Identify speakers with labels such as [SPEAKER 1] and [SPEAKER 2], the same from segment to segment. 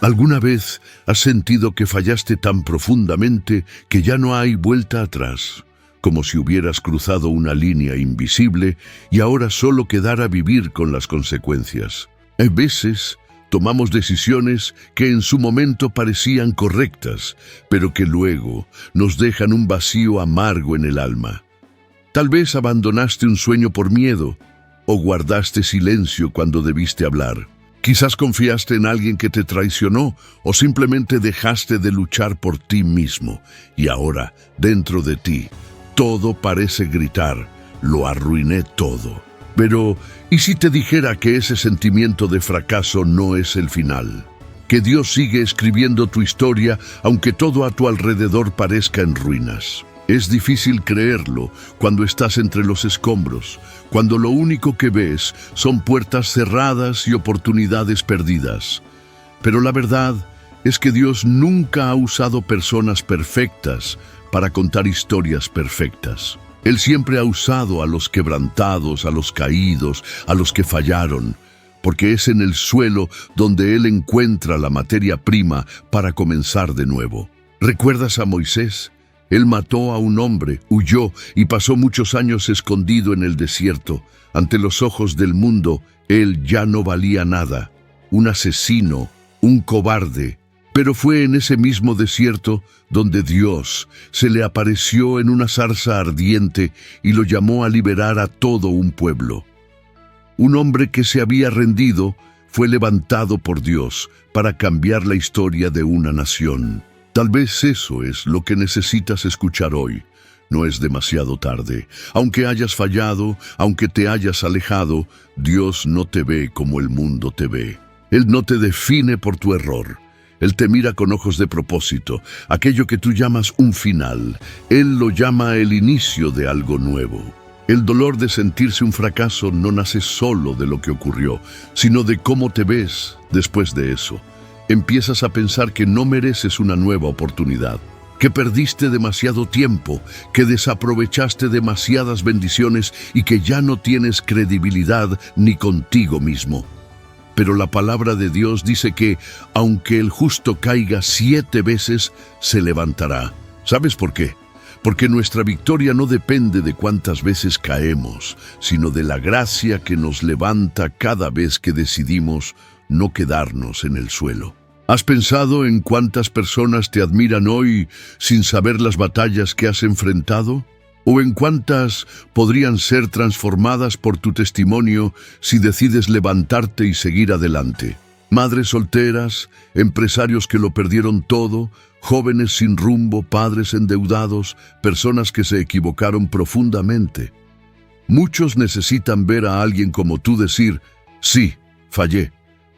[SPEAKER 1] ¿Alguna vez has sentido que fallaste tan profundamente que ya no hay vuelta atrás? Como si hubieras cruzado una línea invisible y ahora solo quedara vivir con las consecuencias. A veces tomamos decisiones que en su momento parecían correctas, pero que luego nos dejan un vacío amargo en el alma. Tal vez abandonaste un sueño por miedo o guardaste silencio cuando debiste hablar. Quizás confiaste en alguien que te traicionó o simplemente dejaste de luchar por ti mismo. Y ahora, dentro de ti, todo parece gritar, lo arruiné todo. Pero, ¿y si te dijera que ese sentimiento de fracaso no es el final? Que Dios sigue escribiendo tu historia aunque todo a tu alrededor parezca en ruinas. Es difícil creerlo cuando estás entre los escombros, cuando lo único que ves son puertas cerradas y oportunidades perdidas. Pero la verdad es que Dios nunca ha usado personas perfectas para contar historias perfectas. Él siempre ha usado a los quebrantados, a los caídos, a los que fallaron, porque es en el suelo donde Él encuentra la materia prima para comenzar de nuevo. ¿Recuerdas a Moisés? Él mató a un hombre, huyó y pasó muchos años escondido en el desierto. Ante los ojos del mundo, él ya no valía nada. Un asesino, un cobarde. Pero fue en ese mismo desierto donde Dios se le apareció en una zarza ardiente y lo llamó a liberar a todo un pueblo. Un hombre que se había rendido fue levantado por Dios para cambiar la historia de una nación. Tal vez eso es lo que necesitas escuchar hoy. No es demasiado tarde. Aunque hayas fallado, aunque te hayas alejado, Dios no te ve como el mundo te ve. Él no te define por tu error. Él te mira con ojos de propósito. Aquello que tú llamas un final, Él lo llama el inicio de algo nuevo. El dolor de sentirse un fracaso no nace solo de lo que ocurrió, sino de cómo te ves después de eso. Empiezas a pensar que no mereces una nueva oportunidad, que perdiste demasiado tiempo, que desaprovechaste demasiadas bendiciones y que ya no tienes credibilidad ni contigo mismo. Pero la palabra de Dios dice que, aunque el justo caiga 7 veces, se levantará. ¿Sabes por qué? Porque nuestra victoria no depende de cuántas veces caemos, sino de la gracia que nos levanta cada vez que decidimos no quedarnos en el suelo. ¿Has pensado en cuántas personas te admiran hoy sin saber las batallas que has enfrentado? ¿O en cuántas podrían ser transformadas por tu testimonio si decides levantarte y seguir adelante? Madres solteras, empresarios que lo perdieron todo, jóvenes sin rumbo, padres endeudados, personas que se equivocaron profundamente. Muchos necesitan ver a alguien como tú decir, sí, fallé,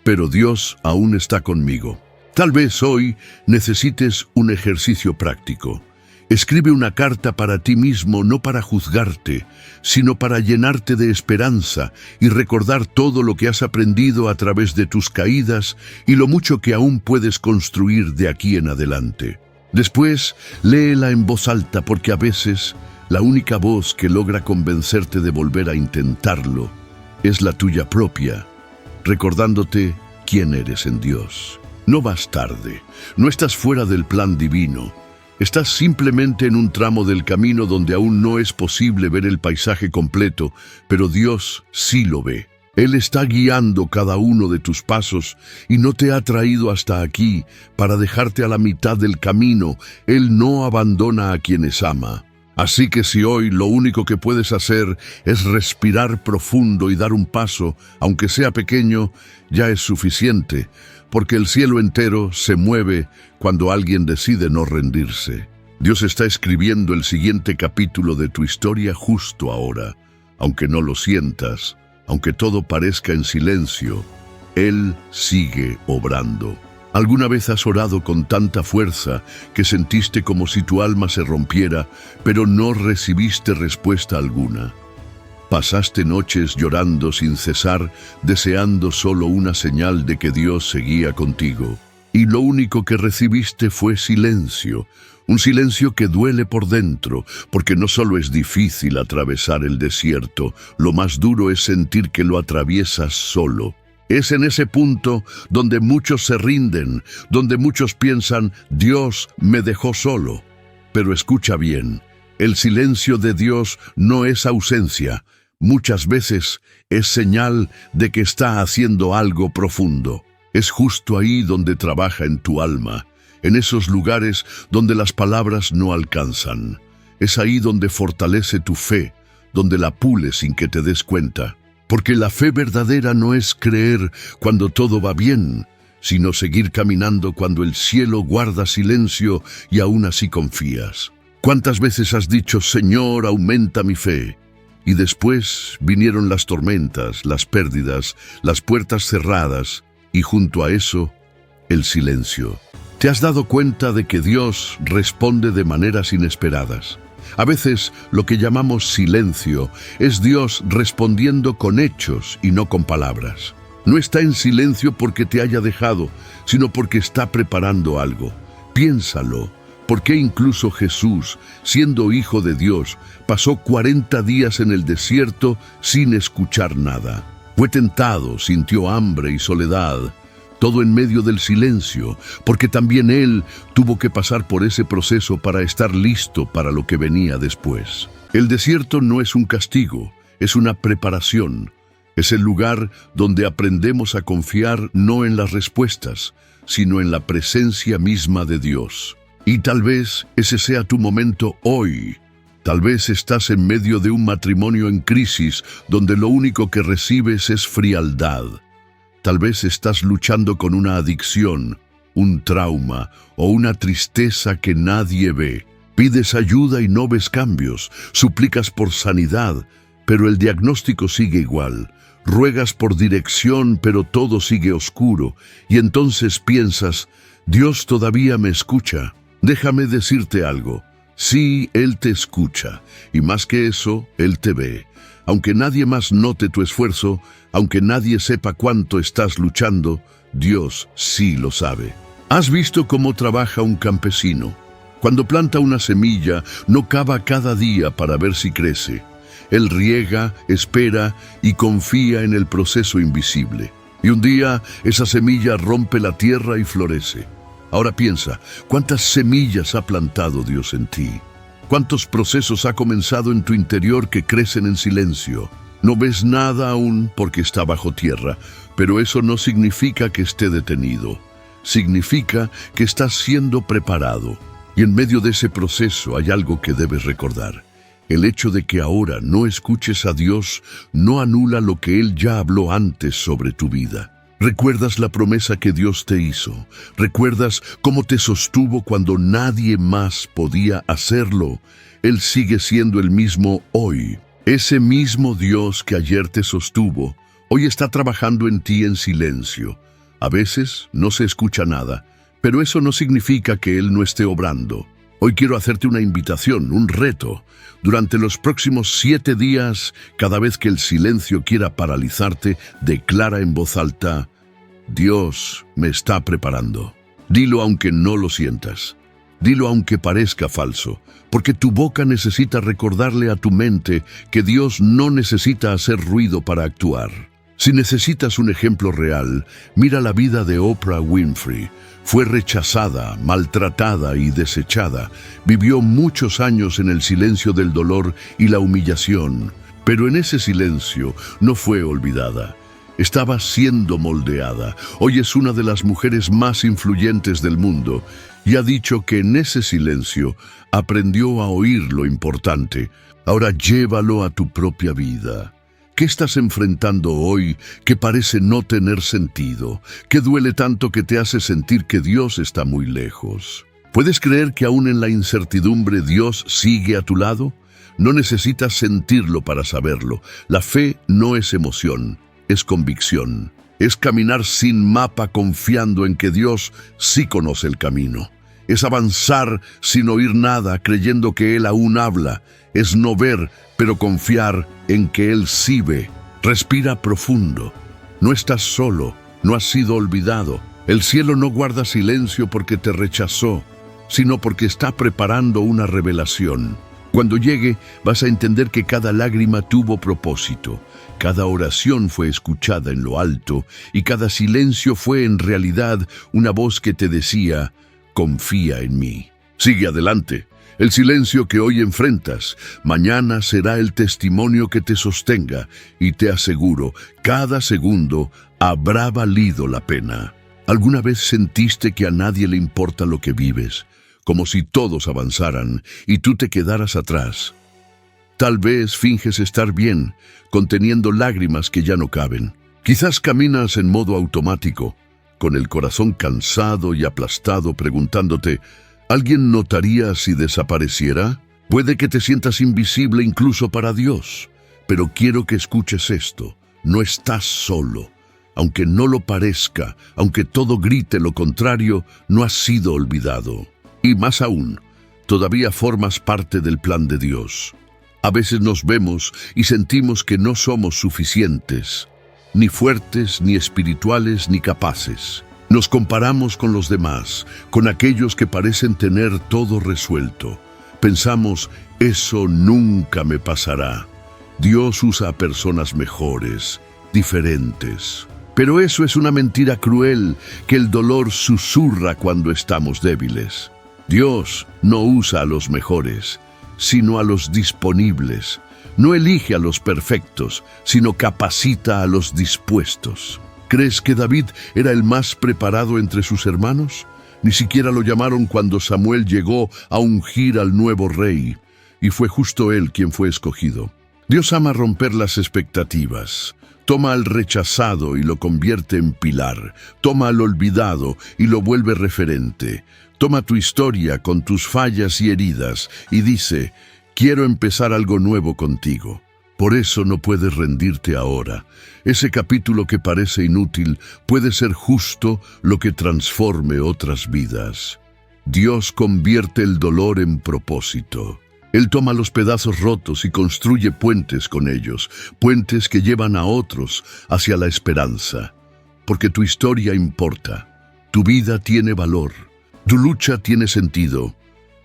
[SPEAKER 1] pero Dios aún está conmigo. Tal vez hoy necesites un ejercicio práctico. Escribe una carta para ti mismo, no para juzgarte, sino para llenarte de esperanza y recordar todo lo que has aprendido a través de tus caídas y lo mucho que aún puedes construir de aquí en adelante. Después, léela en voz alta porque a veces la única voz que logra convencerte de volver a intentarlo es la tuya propia, recordándote quién eres en Dios. No vas tarde, no estás fuera del plan divino. Estás simplemente en un tramo del camino donde aún no es posible ver el paisaje completo, pero Dios sí lo ve. Él está guiando cada uno de tus pasos y no te ha traído hasta aquí para dejarte a la mitad del camino. Él no abandona a quienes ama. Así que si hoy lo único que puedes hacer es respirar profundo y dar un paso, aunque sea pequeño, ya es suficiente, porque el cielo entero se mueve cuando alguien decide no rendirse. Dios está escribiendo el siguiente capítulo de tu historia justo ahora. Aunque no lo sientas, aunque todo parezca en silencio, Él sigue obrando. ¿Alguna vez has orado con tanta fuerza que sentiste como si tu alma se rompiera, pero no recibiste respuesta alguna? Pasaste noches llorando sin cesar, deseando solo una señal de que Dios seguía contigo. Y lo único que recibiste fue silencio, un silencio que duele por dentro, porque no solo es difícil atravesar el desierto, lo más duro es sentir que lo atraviesas solo. Es en ese punto donde muchos se rinden, donde muchos piensan, Dios me dejó solo. Pero escucha bien, el silencio de Dios no es ausencia. Muchas veces es señal de que está haciendo algo profundo. Es justo ahí donde trabaja en tu alma, en esos lugares donde las palabras no alcanzan. Es ahí donde fortalece tu fe, donde la pule sin que te des cuenta. Porque la fe verdadera no es creer cuando todo va bien, sino seguir caminando cuando el cielo guarda silencio y aún así confías. ¿Cuántas veces has dicho, Señor, aumenta mi fe? Y después vinieron las tormentas, las pérdidas, las puertas cerradas y junto a eso, el silencio. ¿Te has dado cuenta de que Dios responde de maneras inesperadas? A veces lo que llamamos silencio es Dios respondiendo con hechos y no con palabras. No está en silencio porque te haya dejado, sino porque está preparando algo. Piénsalo. ¿Por qué incluso Jesús, siendo hijo de Dios, pasó 40 días en el desierto sin escuchar nada? Fue tentado, sintió hambre y soledad, todo en medio del silencio, porque también Él tuvo que pasar por ese proceso para estar listo para lo que venía después. El desierto no es un castigo, es una preparación. Es el lugar donde aprendemos a confiar no en las respuestas, sino en la presencia misma de Dios. Y tal vez ese sea tu momento hoy. Tal vez estás en medio de un matrimonio en crisis donde lo único que recibes es frialdad. Tal vez estás luchando con una adicción, un trauma o una tristeza que nadie ve. Pides ayuda y no ves cambios, suplicas por sanidad, pero el diagnóstico sigue igual. Ruegas por dirección, pero todo sigue oscuro. Y entonces piensas, Dios todavía me escucha. Déjame decirte algo. Sí, Él te escucha, y más que eso, Él te ve. Aunque nadie más note tu esfuerzo, aunque nadie sepa cuánto estás luchando, Dios sí lo sabe. ¿Has visto cómo trabaja un campesino? Cuando planta una semilla, no cava cada día para ver si crece. Él riega, espera y confía en el proceso invisible. Y un día, esa semilla rompe la tierra y florece. Ahora piensa, ¿cuántas semillas ha plantado Dios en ti? ¿Cuántos procesos ha comenzado en tu interior que crecen en silencio? No ves nada aún porque está bajo tierra, pero eso no significa que esté detenido. Significa que estás siendo preparado. Y en medio de ese proceso hay algo que debes recordar. El hecho de que ahora no escuches a Dios no anula lo que Él ya habló antes sobre tu vida. ¿Recuerdas la promesa que Dios te hizo? ¿Recuerdas cómo te sostuvo cuando nadie más podía hacerlo? Él sigue siendo el mismo hoy. Ese mismo Dios que ayer te sostuvo, hoy está trabajando en ti en silencio. A veces no se escucha nada, pero eso no significa que Él no esté obrando. Hoy quiero hacerte una invitación, un reto. Durante los próximos 7 días, cada vez que el silencio quiera paralizarte, declara en voz alta, Dios me está preparando. Dilo aunque no lo sientas. Dilo aunque parezca falso, porque tu boca necesita recordarle a tu mente que Dios no necesita hacer ruido para actuar. Si necesitas un ejemplo real, mira la vida de Oprah Winfrey. Fue rechazada, maltratada y desechada. Vivió muchos años en el silencio del dolor y la humillación, pero en ese silencio no fue olvidada. Estaba siendo moldeada. Hoy es una de las mujeres más influyentes del mundo y ha dicho que en ese silencio aprendió a oír lo importante. Ahora llévalo a tu propia vida. ¿Qué estás enfrentando hoy que parece no tener sentido? ¿Qué duele tanto que te hace sentir que Dios está muy lejos? ¿Puedes creer que aún en la incertidumbre Dios sigue a tu lado? No necesitas sentirlo para saberlo. La fe no es emoción, es convicción. Es caminar sin mapa confiando en que Dios sí conoce el camino. Es avanzar sin oír nada creyendo que Él aún habla. Es no ver, pero confiar en que Él sí ve. Respira profundo. No estás solo, no has sido olvidado. El cielo no guarda silencio porque te rechazó, sino porque está preparando una revelación. Cuando llegue, vas a entender que cada lágrima tuvo propósito, cada oración fue escuchada en lo alto y cada silencio fue en realidad una voz que te decía, confía en mí. Sigue adelante. El silencio que hoy enfrentas, mañana será el testimonio que te sostenga y te aseguro, cada segundo habrá valido la pena. ¿Alguna vez sentiste que a nadie le importa lo que vives, como si todos avanzaran y tú te quedaras atrás? Tal vez finges estar bien, conteniendo lágrimas que ya no caben. Quizás caminas en modo automático, con el corazón cansado y aplastado, preguntándote, ¿alguien notaría si desapareciera? Puede que te sientas invisible incluso para Dios, pero quiero que escuches esto. No estás solo. Aunque no lo parezca, aunque todo grite lo contrario, no has sido olvidado. Y más aún, todavía formas parte del plan de Dios. A veces nos vemos y sentimos que no somos suficientes, ni fuertes, ni espirituales, ni capaces. Nos comparamos con los demás, con aquellos que parecen tener todo resuelto. Pensamos, eso nunca me pasará. Dios usa a personas mejores, diferentes. Pero eso es una mentira cruel que el dolor susurra cuando estamos débiles. Dios no usa a los mejores, sino a los disponibles. No elige a los perfectos, sino capacita a los dispuestos. ¿Crees que David era el más preparado entre sus hermanos? Ni siquiera lo llamaron cuando Samuel llegó a ungir al nuevo rey, y fue justo él quien fue escogido. Dios ama romper las expectativas. Toma al rechazado y lo convierte en pilar. Toma al olvidado y lo vuelve referente. Toma tu historia con tus fallas y heridas y dice, quiero empezar algo nuevo contigo. Por eso no puedes rendirte ahora. Ese capítulo que parece inútil puede ser justo lo que transforme otras vidas. Dios convierte el dolor en propósito. Él toma los pedazos rotos y construye puentes con ellos, puentes que llevan a otros hacia la esperanza. Porque tu historia importa, tu vida tiene valor, tu lucha tiene sentido.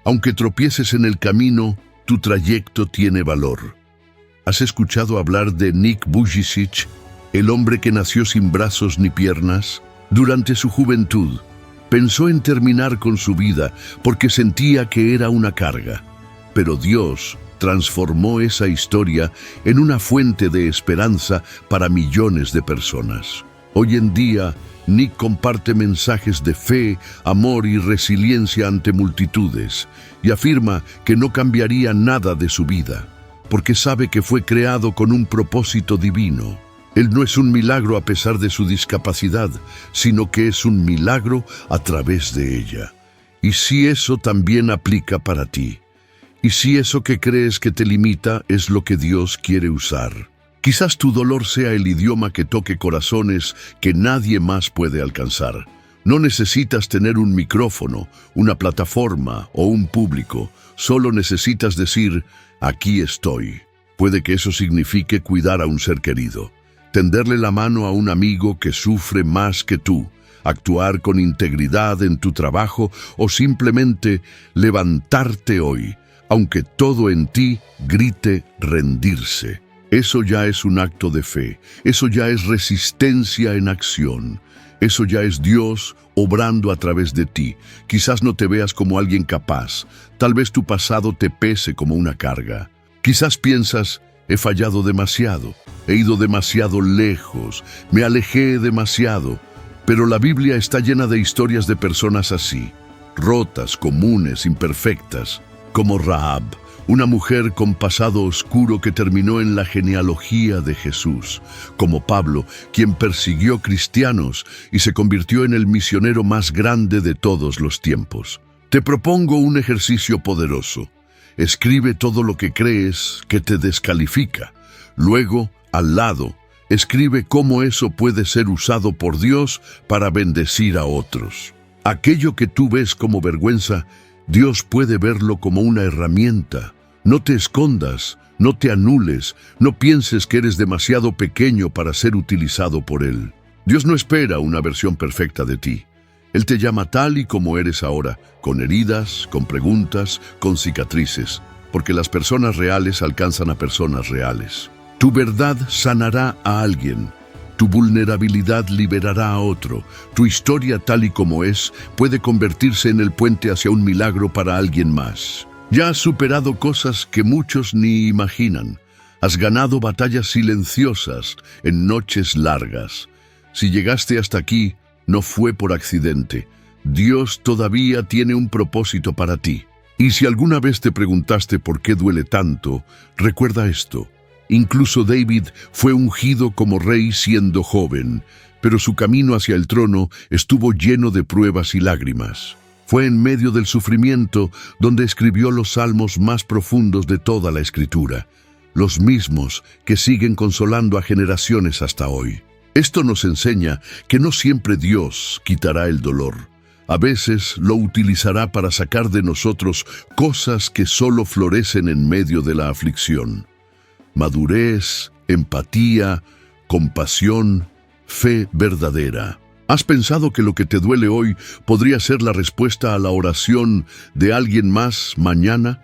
[SPEAKER 1] Aunque tropieces en el camino, tu trayecto tiene valor. ¿Has escuchado hablar de Nick Vujicic, el hombre que nació sin brazos ni piernas? Durante su juventud, pensó en terminar con su vida porque sentía que era una carga. Pero Dios transformó esa historia en una fuente de esperanza para millones de personas. Hoy en día, Nick comparte mensajes de fe, amor y resiliencia ante multitudes y afirma que no cambiaría nada de su vida, porque sabe que fue creado con un propósito divino. Él no es un milagro a pesar de su discapacidad, sino que es un milagro a través de ella. Y si eso también aplica para ti, y si eso que crees que te limita es lo que Dios quiere usar. Quizás tu dolor sea el idioma que toque corazones que nadie más puede alcanzar. No necesitas tener un micrófono, una plataforma o un público. Solo necesitas decir, aquí estoy. Puede que eso signifique cuidar a un ser querido, tenderle la mano a un amigo que sufre más que tú, actuar con integridad en tu trabajo o simplemente levantarte hoy, aunque todo en ti grite rendirse. Eso ya es un acto de fe, eso ya es resistencia en acción, eso ya es Dios obrando a través de ti. Quizás no te veas como alguien capaz, tal vez tu pasado te pese como una carga. Quizás piensas, he fallado demasiado, he ido demasiado lejos, me alejé demasiado, pero la Biblia está llena de historias de personas así, rotas, comunes, imperfectas, como Rahab, una mujer con pasado oscuro que terminó en la genealogía de Jesús, como Pablo, quien persiguió cristianos y se convirtió en el misionero más grande de todos los tiempos. Te propongo un ejercicio poderoso. Escribe todo lo que crees que te descalifica. Luego, al lado, escribe cómo eso puede ser usado por Dios para bendecir a otros. Aquello que tú ves como vergüenza, Dios puede verlo como una herramienta. No te escondas, no te anules, no pienses que eres demasiado pequeño para ser utilizado por Él. Dios no espera una versión perfecta de ti. Él te llama tal y como eres ahora, con heridas, con preguntas, con cicatrices. porque las personas reales alcanzan a personas reales. Tu verdad sanará a alguien. Tu vulnerabilidad liberará a otro. Tu historia tal y como es puede convertirse en el puente hacia un milagro para alguien más. Ya has superado cosas que muchos ni imaginan. Has ganado batallas silenciosas en noches largas. Si llegaste hasta aquí, no fue por accidente. Dios todavía tiene un propósito para ti. Y si alguna vez te preguntaste por qué duele tanto, recuerda esto. Incluso David fue ungido como rey siendo joven, pero su camino hacia el trono estuvo lleno de pruebas y lágrimas. Fue en medio del sufrimiento donde escribió los salmos más profundos de toda la Escritura, los mismos que siguen consolando a generaciones hasta hoy. Esto nos enseña que no siempre Dios quitará el dolor. A veces lo utilizará para sacar de nosotros cosas que solo florecen en medio de la aflicción. Madurez, empatía, compasión, fe verdadera. ¿Has pensado que lo que te duele hoy podría ser la respuesta a la oración de alguien más mañana?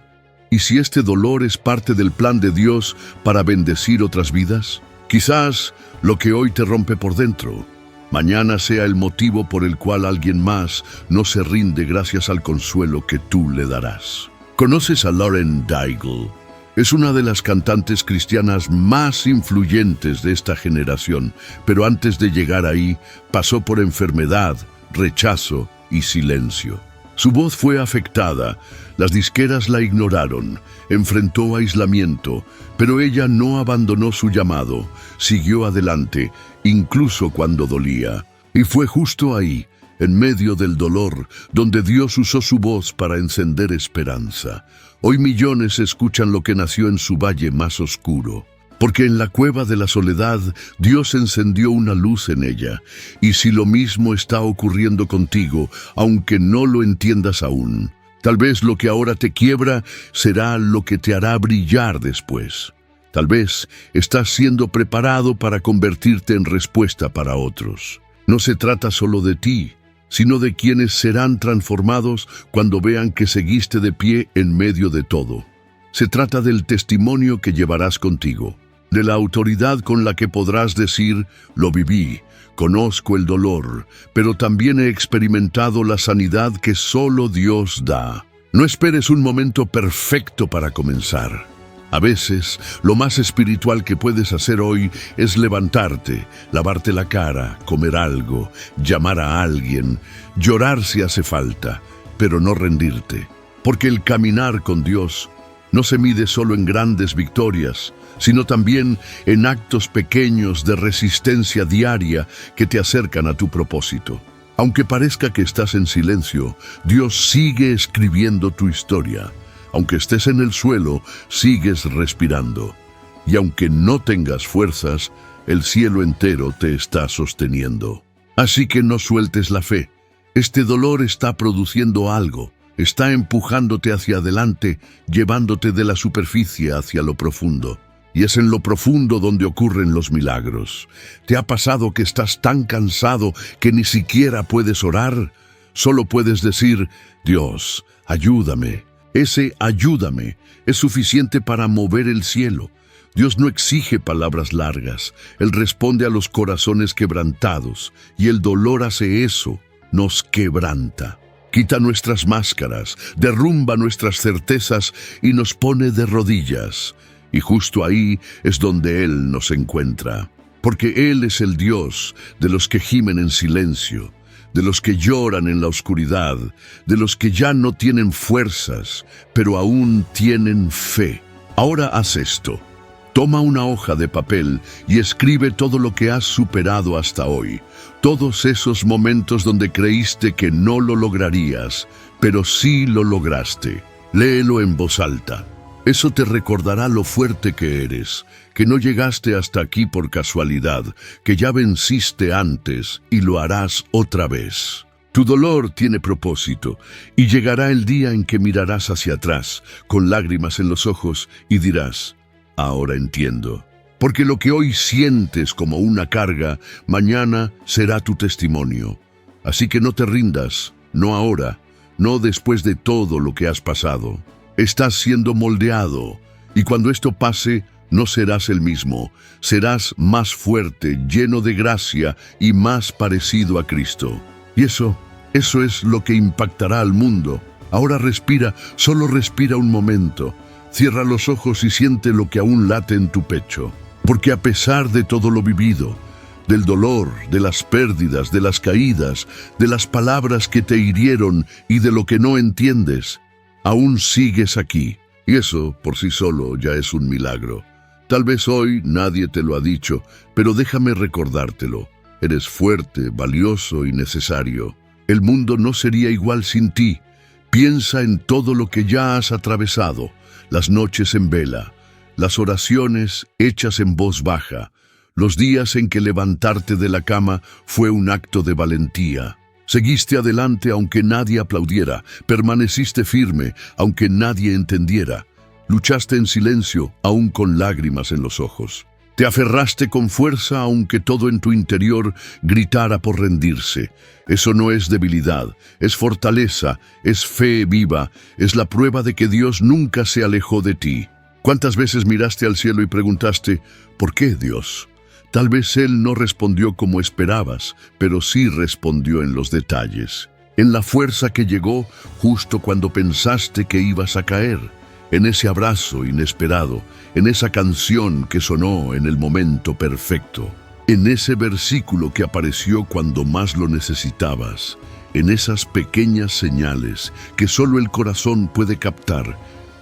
[SPEAKER 1] ¿Y si este dolor es parte del plan de Dios para bendecir otras vidas? Quizás lo que hoy te rompe por dentro, mañana sea el motivo por el cual alguien más no se rinde gracias al consuelo que tú le darás. ¿Conoces a Lauren Daigle? Es una de las cantantes cristianas más influyentes de esta generación, pero antes de llegar ahí, pasó por enfermedad, rechazo y silencio. Su voz fue afectada, las disqueras la ignoraron, enfrentó aislamiento, pero ella no abandonó su llamado, siguió adelante, incluso cuando dolía. Y fue justo ahí, en medio del dolor, donde Dios usó su voz para encender esperanza. Hoy millones escuchan lo que nació en su valle más oscuro, porque en la cueva de la soledad Dios encendió una luz en ella, y si lo mismo está ocurriendo contigo, aunque no lo entiendas aún, tal vez lo que ahora te quiebra será lo que te hará brillar después. Tal vez estás siendo preparado para convertirte en respuesta para otros. No se trata solo de ti, sino de quienes serán transformados cuando vean que seguiste de pie en medio de todo. Se trata del testimonio que llevarás contigo, de la autoridad con la que podrás decir, lo viví, conozco el dolor, pero también he experimentado la sanidad que solo Dios da. No esperes un momento perfecto para comenzar. A veces, lo más espiritual que puedes hacer hoy es levantarte, lavarte la cara, comer algo, llamar a alguien, llorar si hace falta, pero no rendirte. Porque el caminar con Dios no se mide solo en grandes victorias, sino también en actos pequeños de resistencia diaria que te acercan a tu propósito. Aunque parezca que estás en silencio, Dios sigue escribiendo tu historia. Aunque estés en el suelo, sigues respirando. Y aunque no tengas fuerzas, el cielo entero te está sosteniendo. Así que no sueltes la fe. Este dolor está produciendo algo. Está empujándote hacia adelante, llevándote de la superficie hacia lo profundo. Y es en lo profundo donde ocurren los milagros. ¿Te ha pasado que estás tan cansado que ni siquiera puedes orar? Solo puedes decir, Dios, ayúdame. Ese ayúdame es suficiente para mover el cielo. Dios no exige palabras largas. Él responde a los corazones quebrantados, y el dolor hace eso, nos quebranta. Quita nuestras máscaras, derrumba nuestras certezas y nos pone de rodillas. Y justo ahí es donde Él nos encuentra. Porque Él es el Dios de los que gimen en silencio, de los que lloran en la oscuridad, de los que ya no tienen fuerzas, pero aún tienen fe. Ahora haz esto. Toma una hoja de papel y escribe todo lo que has superado hasta hoy. Todos esos momentos donde creíste que no lo lograrías, pero sí lo lograste. Léelo en voz alta. Eso te recordará lo fuerte que eres, que no llegaste hasta aquí por casualidad, que ya venciste antes y lo harás otra vez. Tu dolor tiene propósito y llegará el día en que mirarás hacia atrás, con lágrimas en los ojos, y dirás, ahora entiendo. Porque lo que hoy sientes como una carga, mañana será tu testimonio. Así que no te rindas, no ahora, no después de todo lo que has pasado. Estás siendo moldeado, y cuando esto pase, no serás el mismo. Serás más fuerte, lleno de gracia y más parecido a Cristo. Y eso es lo que impactará al mundo. Ahora respira, solo respira un momento. Cierra los ojos y siente lo que aún late en tu pecho. Porque a pesar de todo lo vivido, del dolor, de las pérdidas, de las caídas, de las palabras que te hirieron y de lo que no entiendes, aún sigues aquí. Y eso, por sí solo, ya es un milagro. Tal vez hoy nadie te lo ha dicho, pero déjame recordártelo. Eres fuerte, valioso y necesario. El mundo no sería igual sin ti. Piensa en todo lo que ya has atravesado, las noches en vela, las oraciones hechas en voz baja, los días en que levantarte de la cama fue un acto de valentía. Seguiste adelante aunque nadie aplaudiera, permaneciste firme aunque nadie entendiera. Luchaste en silencio, aún con lágrimas en los ojos. Te aferraste con fuerza aunque todo en tu interior gritara por rendirse. Eso no es debilidad, es fortaleza, es fe viva, es la prueba de que Dios nunca se alejó de ti. ¿Cuántas veces miraste al cielo y preguntaste, ¿por qué, Dios? Tal vez Él no respondió como esperabas, pero sí respondió en los detalles. En la fuerza que llegó justo cuando pensaste que ibas a caer. En ese abrazo inesperado, en esa canción que sonó en el momento perfecto, en ese versículo que apareció cuando más lo necesitabas, en esas pequeñas señales que solo el corazón puede captar,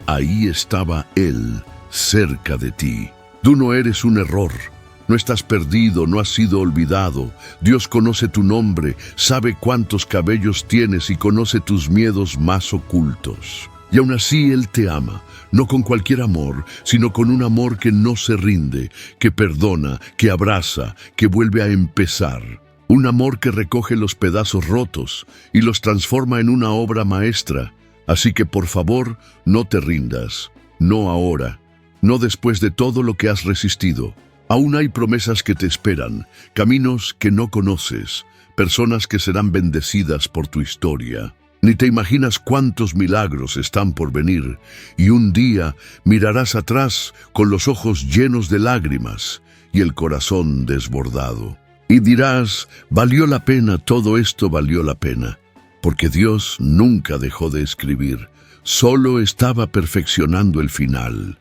[SPEAKER 1] ahí estaba Él, cerca de ti. Tú no eres un error, no estás perdido, no has sido olvidado. Dios conoce tu nombre, sabe cuántos cabellos tienes y conoce tus miedos más ocultos. Y aún así Él te ama, no con cualquier amor, sino con un amor que no se rinde, que perdona, que abraza, que vuelve a empezar. Un amor que recoge los pedazos rotos y los transforma en una obra maestra. Así que por favor, no te rindas, no ahora, no después de todo lo que has resistido. Aún hay promesas que te esperan, caminos que no conoces, personas que serán bendecidas por tu historia. Ni te imaginas cuántos milagros están por venir, y un día mirarás atrás con los ojos llenos de lágrimas y el corazón desbordado. Y dirás, valió la pena, todo esto valió la pena, porque Dios nunca dejó de escribir, solo estaba perfeccionando el final.